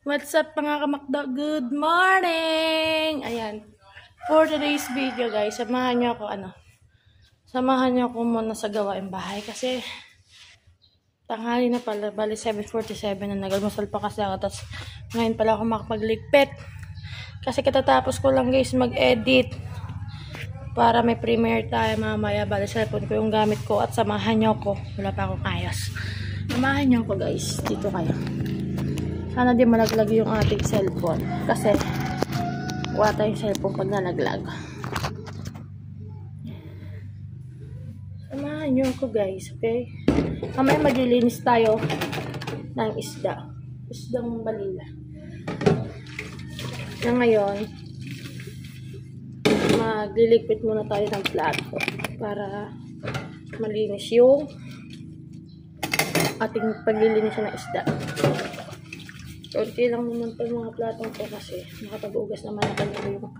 What's up mga kamakda? Good morning! Ayan. For today's video guys, samahan niyo ako muna sa gawaing bahay kasi tanghali na pala, bali 7:47 na nag-almusal pa kasi ako, tapos ngayon pala ako makapagligpit kasi katatapos ko lang guys mag-edit para may premiere tayo mamaya. Bali cellphone ko yung gamit ko at samahan niyo ako, wala pa akong ayos. Samahan niyo ako guys, dito kayo. Sana di malaglag yung ating cellphone. Kasi, wala tayong cellphone pag nalaglag. Samahan nyo ako guys, okay? Mamaya maglilinis tayo ng isda. Isdang balila. Na ngayon, magliligpit muna tayo ng plato para malinis yung ating paglilinis ng isda. Kunti lang naman itong mga platong ko kasi nakapag-ugas naman na kanila yung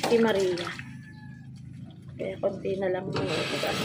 si Maria. Kaya kunti na lang mga ugas.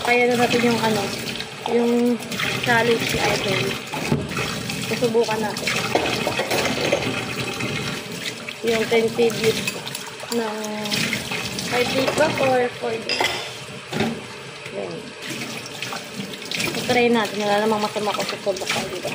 Kaya na natin yung challenge ni Idol. Susubukan natin. Yung 10 videos ng 5 days ba or 4 days. Yan. Try natin. Wala namang masama ko sa pagkakal, diba?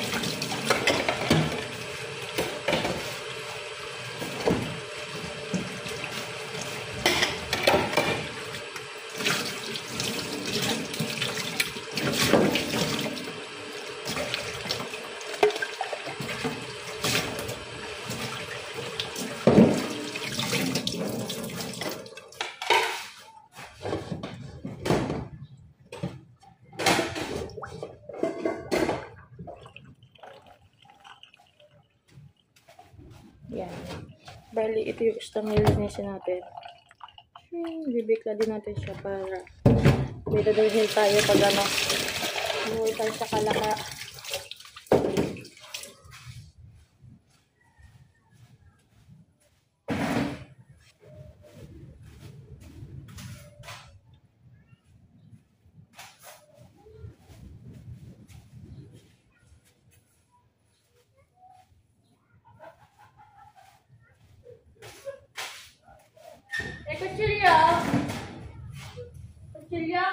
Yan. Bali, ito yung isang nilinisin natin. Bibigla din natin siya para may dadalhin tayo pag umuwi tayo sa Kalaka. Kutsilyo! Kutsilyo!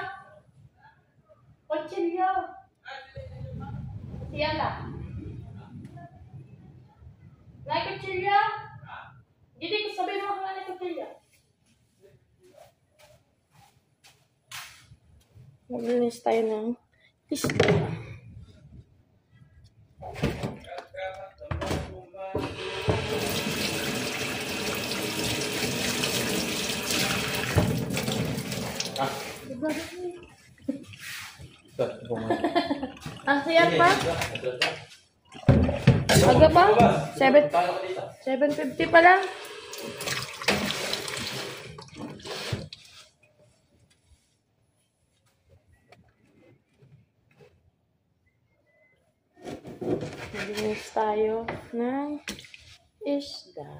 Kutsilyo! Siyala! Nay kutsilyo! Hindi ko sabihin mo kung nay kutsilyo. Maglinis tayo ng isda. Ang siya pa? Aga pa? 7:50 pa lang. Maglinis tayo ng isda.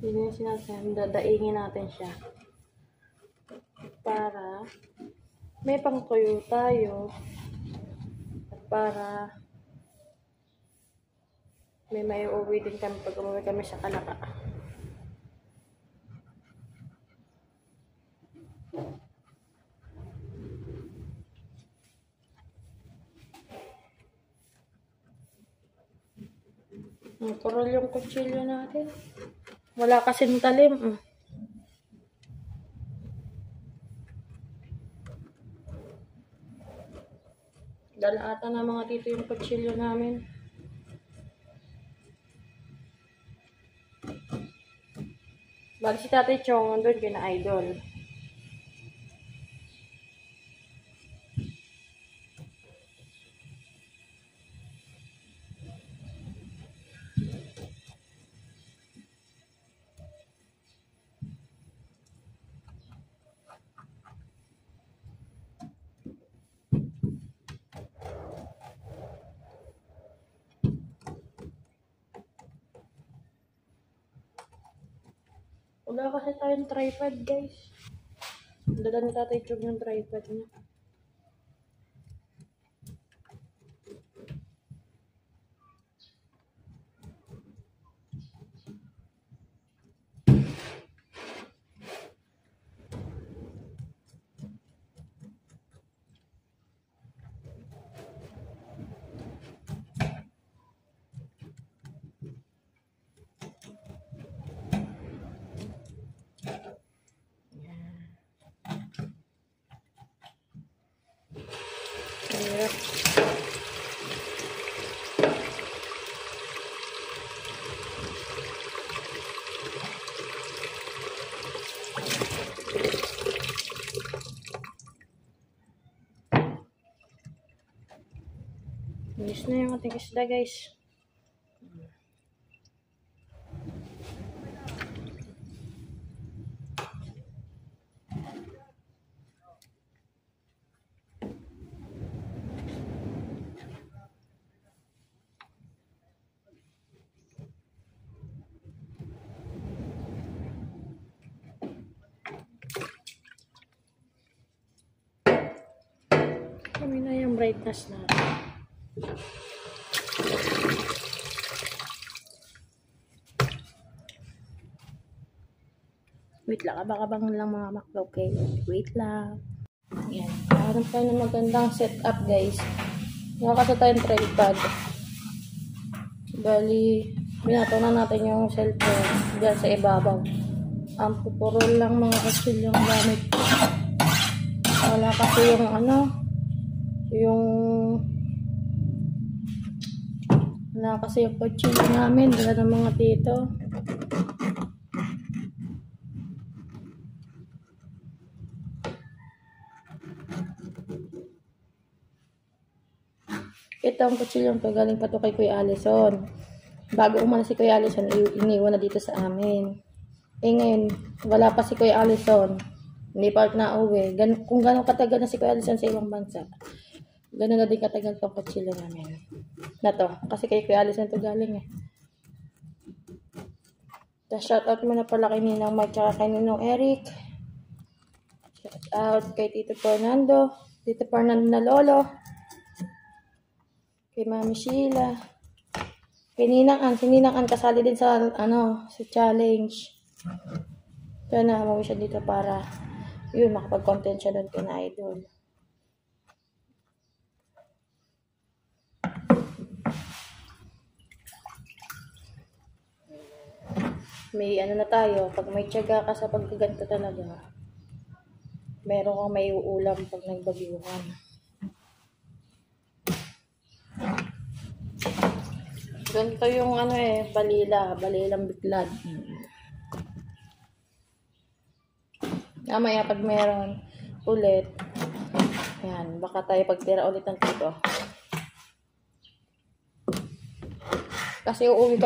Linisin natin, dadaingin natin siya para may pangtuyo tayo at para may uwi din kami pag umuwi kami sa Kalaka. Kurol yung kutsilyo natin. Wala kasing talim. Dala ata na mga tito yung kutsilyo namin. Bali si Tatay Chong, doon kina Idol. Wala kasi tayong tripod, guys. Dala ni Tatay Chog yung tripod niya. Hirap. Bilis na yung ating isda, guys. Kami na yung brightness natin. Wait lang, abang-abang lang mga maklo, okay? Wait lang. Yan. Harap tayo ng magandang setup, guys. Nakakasa tayong tripod. Bali, binato na natin yung cellphone dyan sa ibabaw. Ang pupurol lang mga kasil yung gamit. Wala kasi yung wala kasi yung kutsilyo namin. Wala ng mga tito. Ito ang kutsilyong to, galing pa to kay Kuya Allison. Bago umalis si Kuya Allison, iniwan na dito sa amin. Eh ngayon, wala pa si Kuya Allison. Hindi pa na uwi. Kung gano'ng katagal na si Kuya Allison sa ibang bansa, gano'n na din katagal tong kutsilyo namin. Na to, kasi kay Kuya Allison to galing eh. Shoutout mo na pala kay Ninang Mike tsaka kay Ninong Eric. Shoutout kay Tito Fernando na lolo. Kay Mami Sheila. Kay Ninang Ann. Si Ninang Ann kasali din sa, sa challenge. Kaya namawi siya dito para, yun, makapag-content siya doon kay na idol. May na tayo, pag may tiyaga ka sa pagkaganto talaga, meron kang may uulam pag nagbagyuhan. Ganito yung balilang bitlad. Mamaya pag meron ulit, yan, baka tayo pagtira ulit ng tito. Kasi uuwi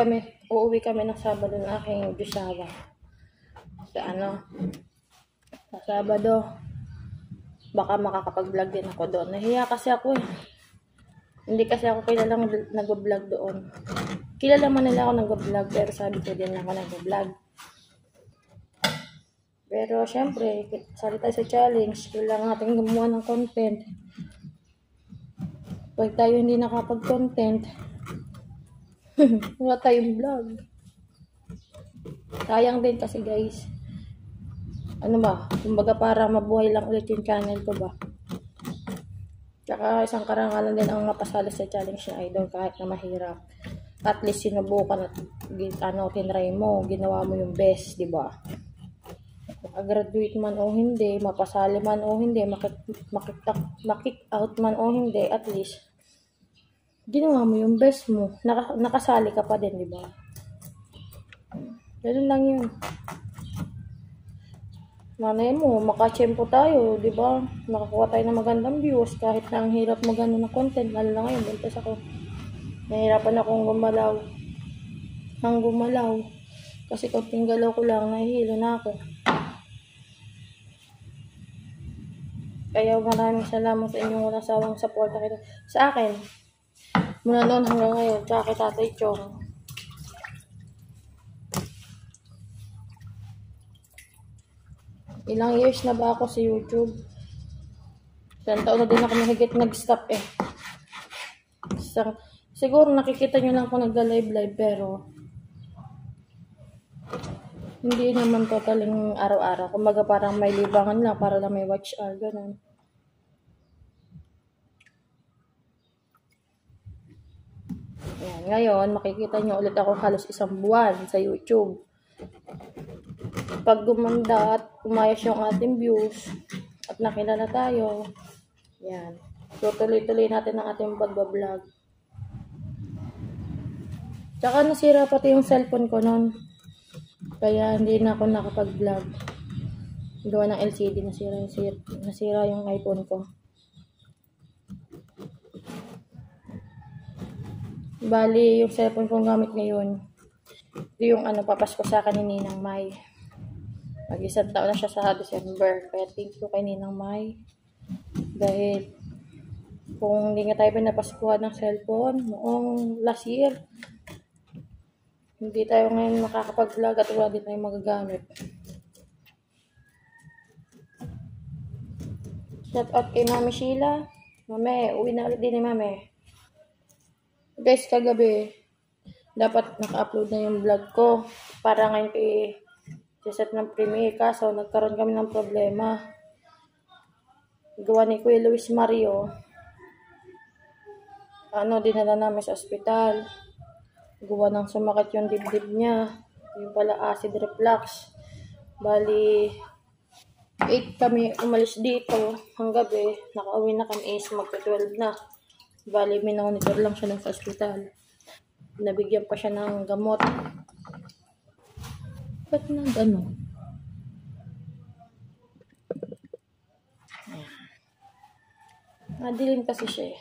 kami ng Sabado ng aking bisawa. Sa Sabado, baka makakapag-vlog din ako doon. Nahiya kasi ako eh. Hindi kasi ako kilalang nag-vlog doon. Kilala man nila ako nag-vlog, pero sabi ko din ako nag-vlog. Pero syempre, sali tayo sa challenge, kailangan natin gumawa ng content. Pag tayo hindi nakapag-content, wala tayong vlog. Sayang din kasi guys. Kumbaga para mabuhay lang ulit yung channel ko ba. Tsaka isang karangalan din ang mapasali sa challenge na idol kahit na mahirap. At least sinubukan at tinry mo, ginawa mo yung best, di ba? Makagraduate man o hindi, mapasali man o hindi, makik out man o hindi, at least ginawa mo yung best mo. Nakasali ka pa din, di ba? Ganun lang yun. Nanay mo, makachempo tayo, di ba? Nakakuha tayo ng magandang views kahit na ang hirap magano na content. Lalo na ngayon, buntis ako. Nahirapan akong gumalaw. Kasi konting galaw ko lang, nahihilo na ako. Kaya maraming salamat sa inyong walang sawang support sa akin. Mula noon hanggang ngayon, tsaka kay Tatay Chong. Ilang years na ba ako sa YouTube? 1 taon na din ako mahigit nag-stop eh. Siguro nakikita nyo lang kung nagda-live pero hindi naman totaling araw-araw. Kumbaga parang may libangan lang para lang may watch hour, ganun. Ayan, ngayon, makikita nyo ulit ako halos 1 buwan sa YouTube. Pag gumanda at umayos yung ating views at nakilala tayo, yan. Tutuloy-tuloy natin ang ating pagbablog. Tsaka nasira pati yung cellphone ko noon. Kaya hindi na ako nakapag-vlog. Gawa ng LCD, nasira yung iPhone ko. Bali, yung cellphone kong gamit ngayon, yung papasko sa akin ni Ninang May. Mag-1 taon na siya sa December. Kaya thank you kay Ninang May. Dahil kung hindi nga tayo pinapaskuhan ng cellphone noong last year, hindi tayo ngayon makakapag-vlog at wala din tayong magagamit. Shout out kay Mami Sheila. Mami, uwi na ulit din ni Mami. Guys, kagabi, dapat naka-upload na yung vlog ko. Para ngayon set ng premiere. Kaso, nagkaroon kami ng problema. Gawa ni Kuya Luis Mario. Dinala namin sa ospital. Gawa ng sumakit yung dibdib niya. Yung pala acid reflux. Bali, 8 kami umalis dito hanggang gabi. Nakauwi na kami magka-12 na. Bali, minonitor lang siya sa ospital. Nabigyan pa siya ng gamot. Ba't nag-ano? Madilim kasi siya eh.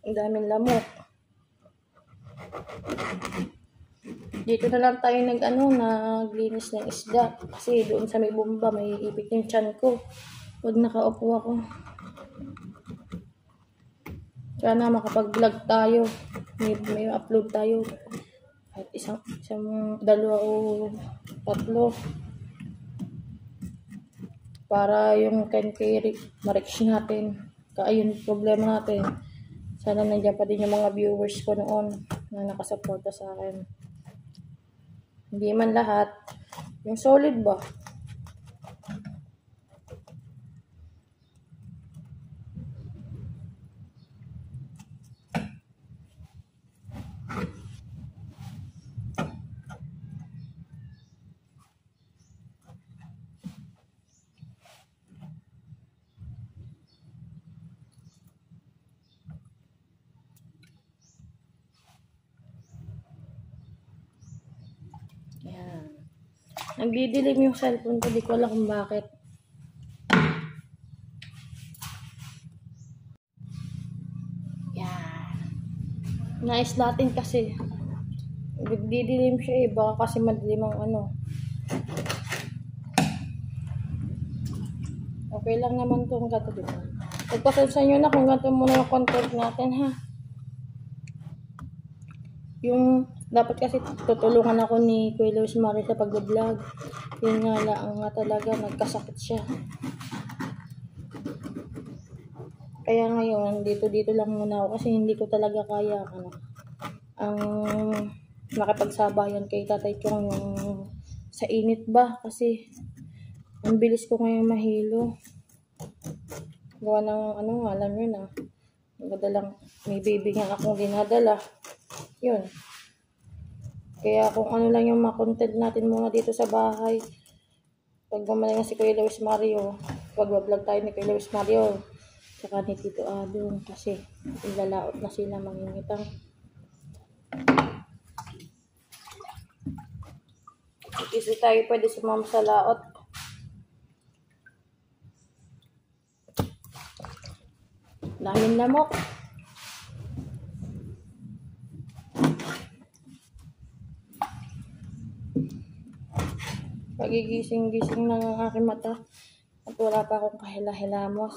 Ang daming lamok. Dito na lang tayo naglinis ng isda. Kasi doon sa may bomba, may ipit yung tiyan ko. Pag nakaupo ako. Sana makapag-vlog tayo. May upload tayo. Kahit isang, 2 o 3. Para yung kay ma-reach natin. Yung problema natin. Sana nandiyan pa din yung mga viewers ko noon na nakasuporta sa akin. Hindi man lahat. Yung solid ba? Yan. Nagdidilim yung cellphone ko. Di ko alam kung bakit. Yan. Nice natin kasi. Nagdidilim siya eh. Baka kasi madilim ang Okay lang naman itong gato dito. Pagpasensya nyo na kung gato muna yung content natin ha. Yung dapat kasi tutulungan ako ni Kuya Luis Mario sa pag-vlog. Yun nga lang talaga nagkasakit siya. Kaya ngayon dito lang muna ako kasi hindi ko talaga kaya ang makipagsabayan kay Tatay Chong yung sa init ba kasi ang bilis ko ngayon mahilo. Gawa ng alam nyo na. May baby nga akong dinadala. Yun. Kaya kung lang yung content natin muna dito sa bahay. Pag gumaling si Kuya Luis Mario, pag-vlog tayo ni Kuya Luis Mario, saka ni Tito Adong kasi ilalaot na sila mangingitang. Kasi tayo pwede sumama sa laot. Daming lamok. Pagigising-gising ng aking mata at wala pa akong kahila-hilamos.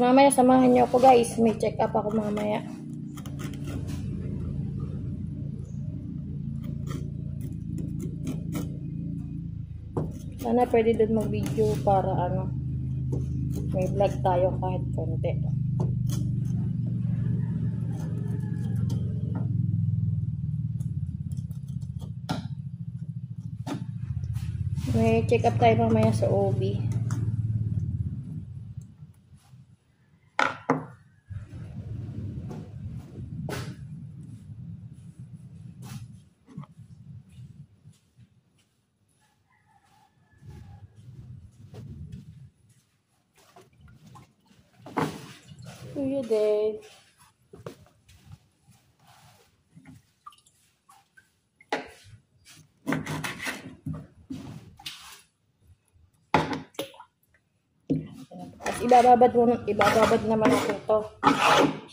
mamaya samahan niyo ako guys. May check up ako mamaya. Sana pwede doon mag-video para ano, may vlog tayo kahit konti. May check up tayo mamaya sa OB. Kuya Dave. Ibababad naman ako to.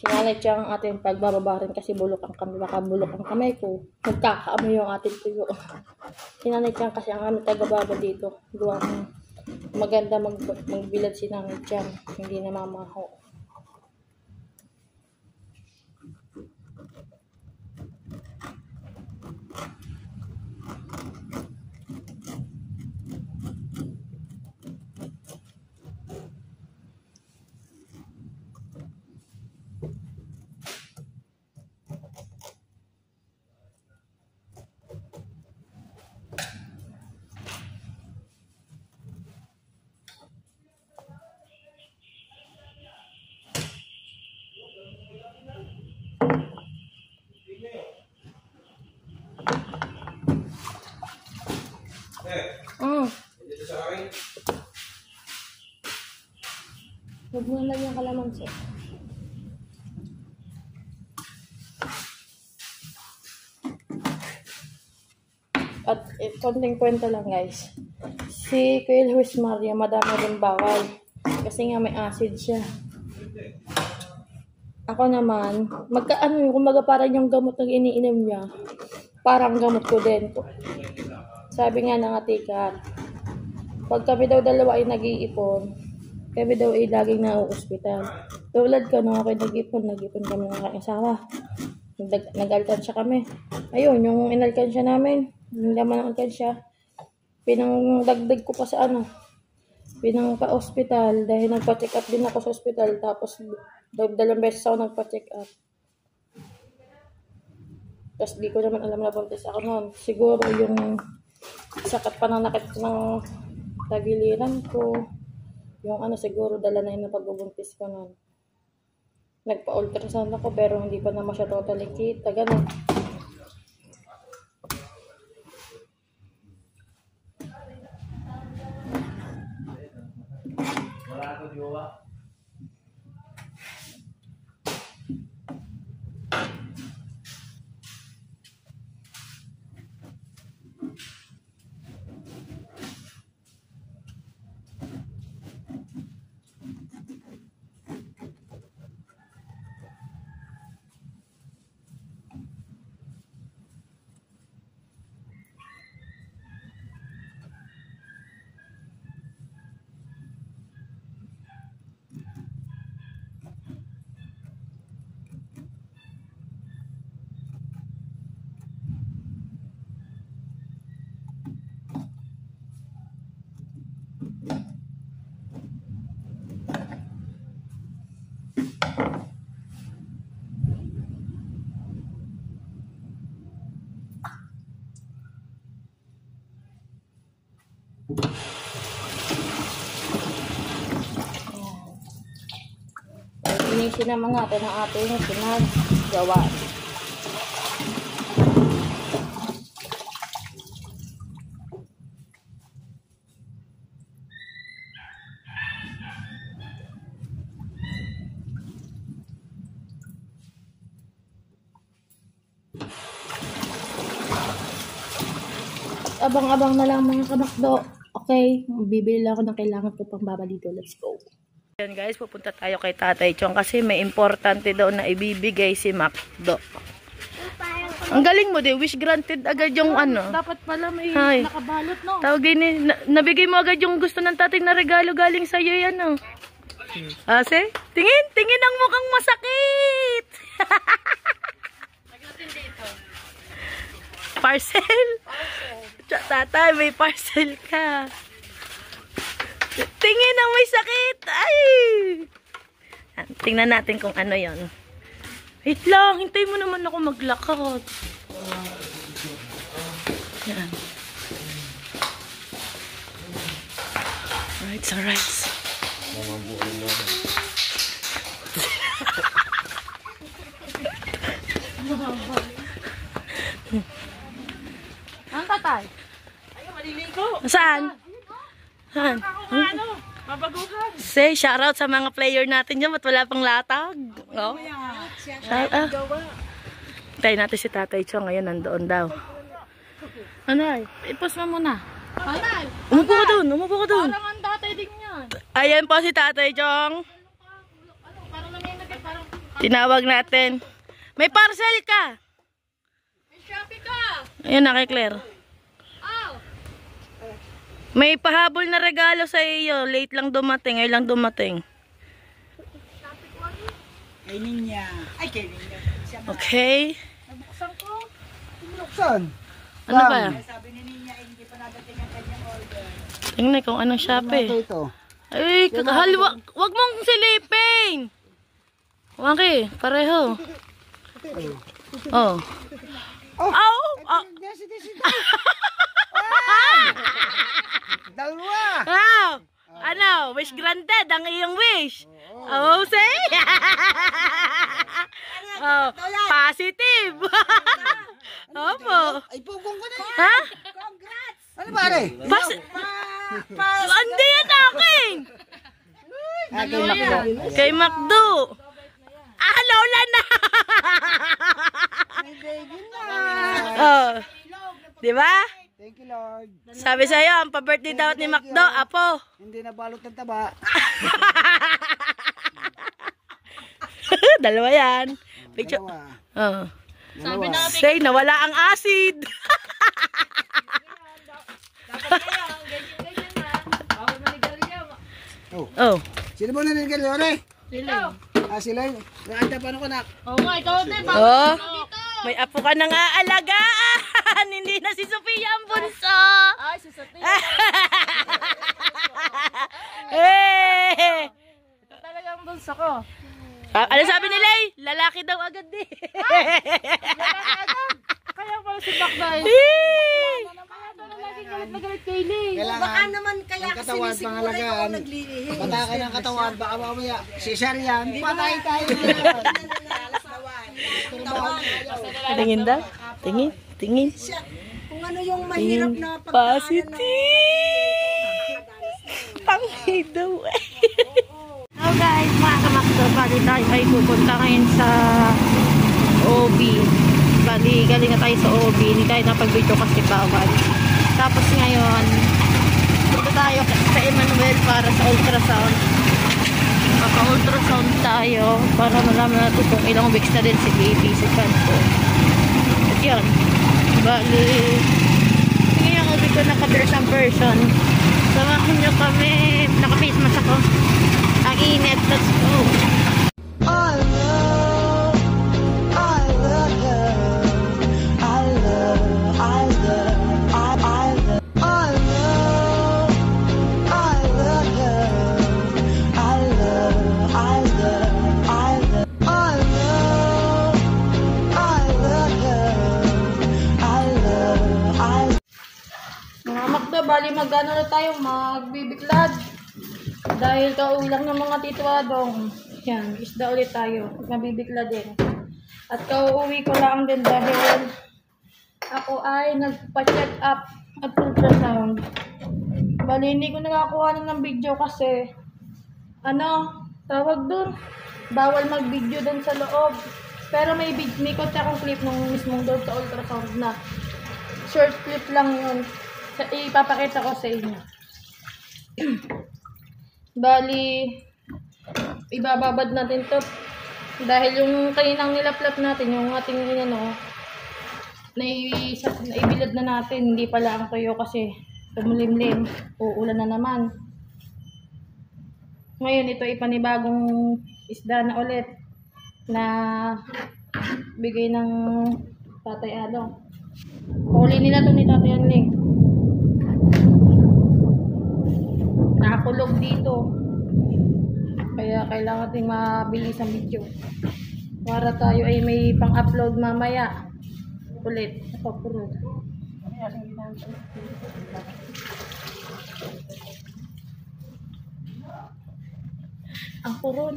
Sinanay siya ang ating pagbababarin kasi bulok ang kamay. Baka bulok ang kamay ko. Nagkakaamoy yung ating tuyo. Sinanay siya kasi ang aming tagababad dito. Duwang maganda magbilad sinanay siya. Hindi na mamaho. Huwag mo lang yung kalamansi. At konting kwento lang guys. Si Kuya Luis Maria, madami rin bawal. Kasi nga may acid siya. Ako naman, kumbaga parang yung gamot na iniinom niya, parang gamot ko din. Sabi nga ng atikat, pag kami daw dalawa ay nag-iipon, kami daw ay laging na-hospital. Tulad ko, nung ako nag-ipon kami ng aking asawa. Nag-alkansya kami. Ayun, yung inalkansya namin, yung laman ng alkansya, pinangdagdag ko pa sa pinangpa-hospital dahil nagpa-check up din ako sa hospital. Tapos, dalawang beses ako nagpa-check up. Tapos, di ko naman alam na buntis ako noon. Siguro yung sakit pananakit ng tagiliran ko. Yung siguro dala na yun na pagbubuntis ko noon. Nagpa-ultrasound ako pero hindi pa naman siya totally kita. Ganun. Wala ko jowa. Linisin naman natin ang ating pinagawa. Abang-abang na lang mga kamakdo. Okay, bibili lang ako ng kailangan ko pang baba dito. Let's go. Ayan guys, pupunta tayo kay Tatay Chong kasi may importante daw na ibibigay si Macdo. Ang galing mo, wish granted agad yung Dapat pala may nakabalot, no? Tawag din nabigay mo agad yung gusto ng tatay na regalo galing sa iyo yan, no? Say? Tingin ang mukhang masakit. Parcel? Tatay, may parcel ka. Tingin ang may sakit. Ay! Tingnan natin kung ano yon. Wait lang, hintay mo naman ako maglakad. Yan. Alright. Ang tatay? Ayaw, maliligo. Saan? Saan? Mabaguhan. Say, shoutout sa mga player natin dyan. Ba't wala pang latag? Oh. Tayo natin si Tatay Chong. Ngayon, nandoon daw. Anay, ipos mo muna. Anay! Umupo ka dun. Parang ang tatay din yan. Ayan po si Tatay Chong. Tinawag natin. May parcel ka. May Shopee ka. Ayan na kay Claire. May pahabol na regalo sa iyo. Late lang dumating. Ngayon lang dumating. Kay Ninya. Ay, kay Ninya. Okay. Nabuksan ko. Buksan. Ano ba? Sabi ni Ninya, hindi pa nadating ang kanyang order. Tingnan kung anong Shopee. Ito. Ay, wag mong silipin. Okay, pareho. Oh. Dalawa. Wow! Ano? Wish granted ang iyong wish. Oh, say? Oh, positive. Opo. Ay, pugong ko na yan. Ha? Congrats. Ano ba, re? Hindi yan akin. Kay Macdo. Kay Macdo. Lola na. May baby na. Oh. Di ba? Thank you, Lord. Sabi sa'yo, ang pa-birthday daw ni Macdo, apo. Hindi na balot ng taba. Dalawa yan. Picture. Dalawa. Oh. Sabi natin. Say, nawala ang acid. Oh. Sino ba naninigal, Lore? Sila. Sila. Nakanta pa ko, nak. Oo nga, ikaw din. Oh. May apo ka nang aalagaan. Hindi na si Sofia ang bunso. Ay, si Sofia. Talagang bunso ko. Ano sabi ni Lay? Lalaki daw agad di. Lalaki agad? Kaya pala si Bakday. Nagalit kay Lay. Baka naman kaya kasi sinisiguran ako naglilihi. Pataka ng katawan, baka mamaya cesarean. Patay tayo. Tingin daw? Tingin. Kung ano yung mahirap na positive. Tangi daw eh. Hello guys, mga kamakdo. Bali tayo ay pupunta ngayon sa OB. Bali, galing na tayo sa OB. Hindi tayo napag-video kasi bawal. Tapos ngayon, punta tayo sa Emmanuel para sa ultrasound. Maka-ultrasound tayo para malaman natin kung ilang weeks na din si baby, si Kanto. At yun, bali, ngayon ako dito naka-person person. Samahan nyo kami, naka-face mask ako. Ang init, let's go. Bali magano na tayo, magbibiklad. Dahil kaulang ng mga tituadong. Yan, isda ulit tayo. Magbibiklad din. At kauuwi ko lang din dahil ako ay nagpa-check up at ultrasound. Bali hindi ko nakakuha ng video kasi tawag dun, bawal mag-video dun sa loob. Pero may kotse akong clip nung mismong doon sa ultrasound na short clip lang yun. Ipapakita ko sa inyo. Bali, ibababad natin to. Dahil yung kaninang nilaplap natin, yung ating naibilad na natin. Hindi pala ang tuyo kasi tumulimlim. Uulan na naman. Ngayon, ito ay panibagong isda na ulit na bigay ng Tatay Adong. Huli nila to ni Tatay Anling. Nakakulog dito. Kaya kailangan natin mabilis ang video. Para tayo ay may pang-upload mamaya. Ulit. Napapurod. Ang purod.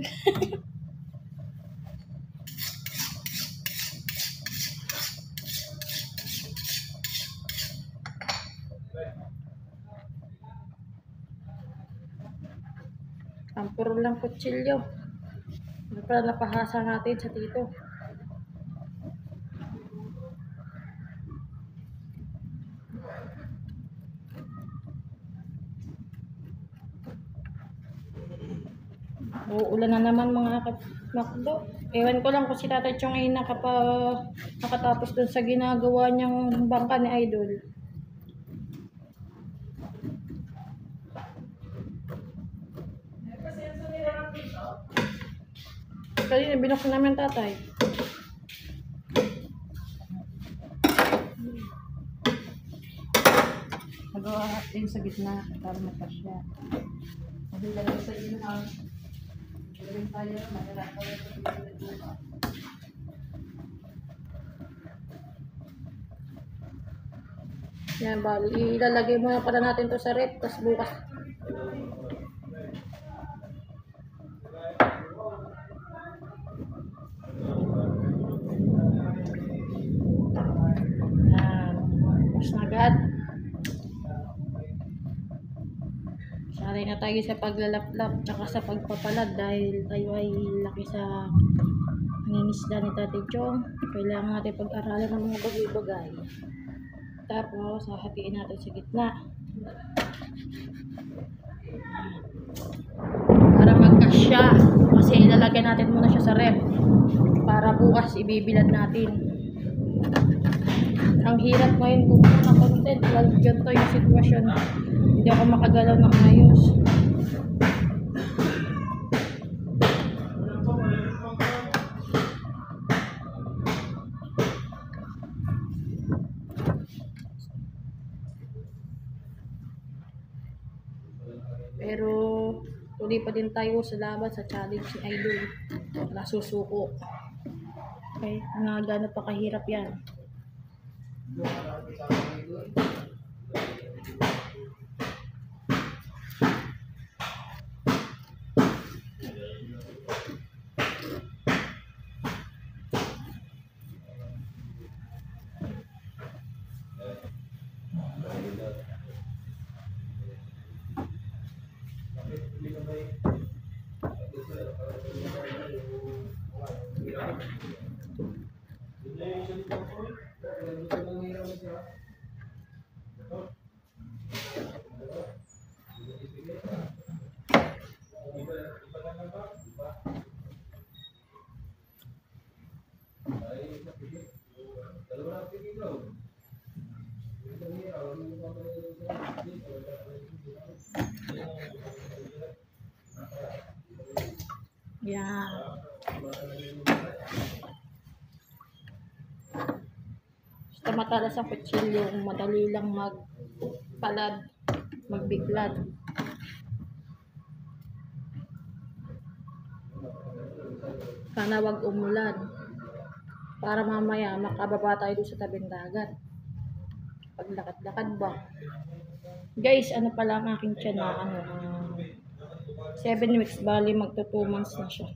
Ang purod lang kutsilyo. Ano pala napahasa natin sa dito. Uulan na naman mga makdo. Ewan ko lang kung si Tatay Chong ay nakatapos dun sa ginagawa niyang bangka ni Idol. Kanina binuksan namin Tatay. Magawa din sa gitna para mapasya. Kasi lagay sa gitna. Gawin tayo, mahirap tayo sa gitna. Yan, bali. Ilalagay muna pala natin to sa rep, tapos bukas. Yan. Tapos na agad. Sanay na tayo sa paglalaplap, tsaka sa pagpapalad dahil tayo ay laki sa nangingisda ni Tatay Chong. Kailangan natin pag-aralan ng mga bagay-bagay. Tapos, hahatiin natin sa gitna. Para magkasya. Kasi ilalagay natin muna siya sa rep. Para bukas ibibilad natin. Ang hirap ngayon kumuha ng content. Lalo ganito yung sitwasyon. Hindi ako makagalaw ng ayos. Pero tuloy pa din tayo sa laban sa challenge ni Idol. Nasusuko. Okay, nga gano'n pa kahirap yan. Yan. Basta matalas ang kutsilyo, madali lang magpalad, magbiglad. Sana wag umulan. Para mamaya makababa tayo doon sa tabing dagat. Paglakad-lakad ba? Guys, ano pala ang aking tiyan na 7 weeks, bali magto 2 months na siya.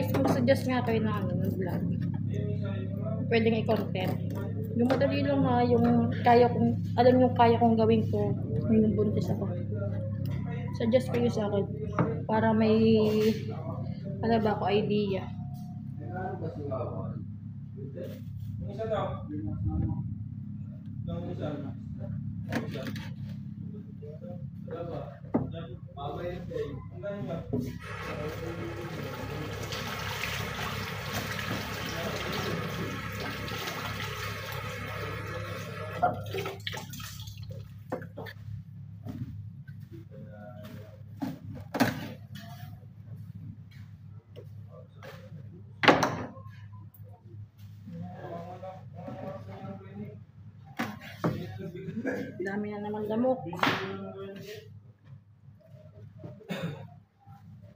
guys, mag-suggest nga kayo na ano, ng vlog. Pwedeng i-content. Yung madali lang na, yung kaya kong, alam yung kaya kong gawin ko, yung buntis ako. Suggest kayo sa akin para may, ano ba ako, idea. Dami na naman lamok.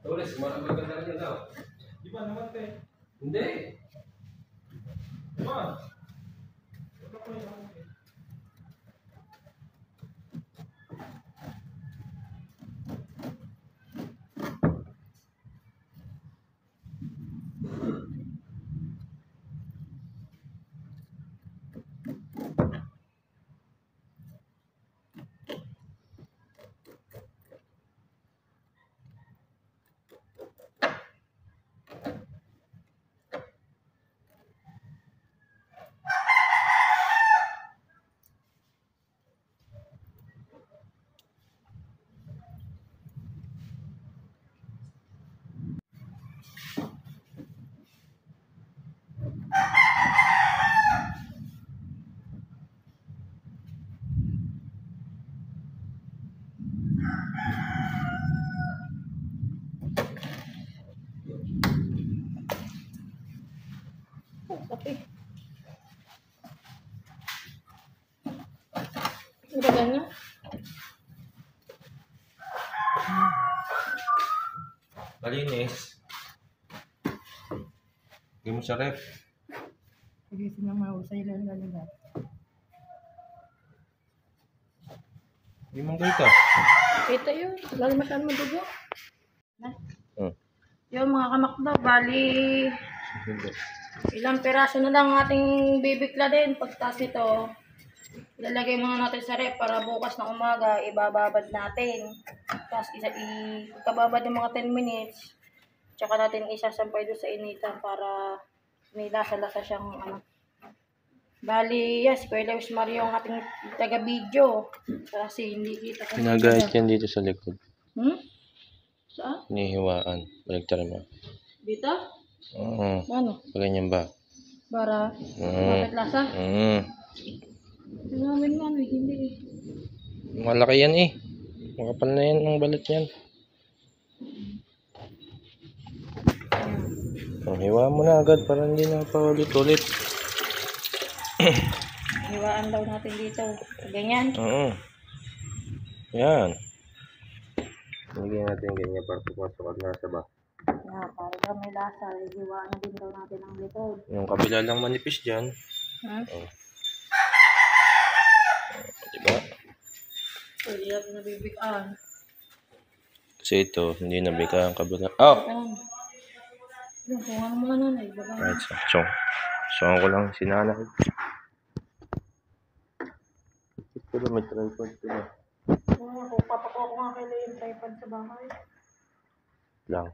Tulis, marami ka na rin daw. Di ba naman te? Hindi. Ba? Kape. Udah ganyan? Malinis. Hindi mo sa rep. Pagisin ng mahusay lang lalagay. Hindi mo kita. Ito yun. Lalo masyadong madugo. Hmm. Yung mga kamakdo, bali ilang peraso na lang ating bibikla din. Pagtas ito, ilalagay muna natin sa rep para bukas na umaga, ibababad natin. Tapos ikababad ng mga 10 minutes. Tsaka natin isasampay doon sa initan para may lasa-lasa siyang ano. Bali, yes, Kuya Lewis Mario ang ating taga-video. Kasi hindi kita kasi. Pinagahit yan dito sa likod. Hmm? Saan? Hinihiwaan. Baligtad mo. Dito? Oo. Ano? Ganyan ba? Para bakit lasa? Namin nga, hindi eh. Malaki yan eh. Makapal na yan ang balat yan. Hiwa mo na agad para hindi na paulit-ulit. Hiwaan daw natin dito. Ganyan. Oo. Yan. Lagyan natin ganyan para pumasok at nasa ba. Yeah, para daw may lasa. Hiwaan na din daw natin ang likod. Yung kabila lang manipis dyan. Ha? Oh. Diba? Pwede natin nabibikaan. Kasi ito, hindi nabika ang kabila. Oh! Ayan. Yung kung ano mga nanay. Right, so. Saan ko lang sinanay. Ito may tripod ko na. Kung papakuha ko nga kayo yung tripod sa bahay. Lang.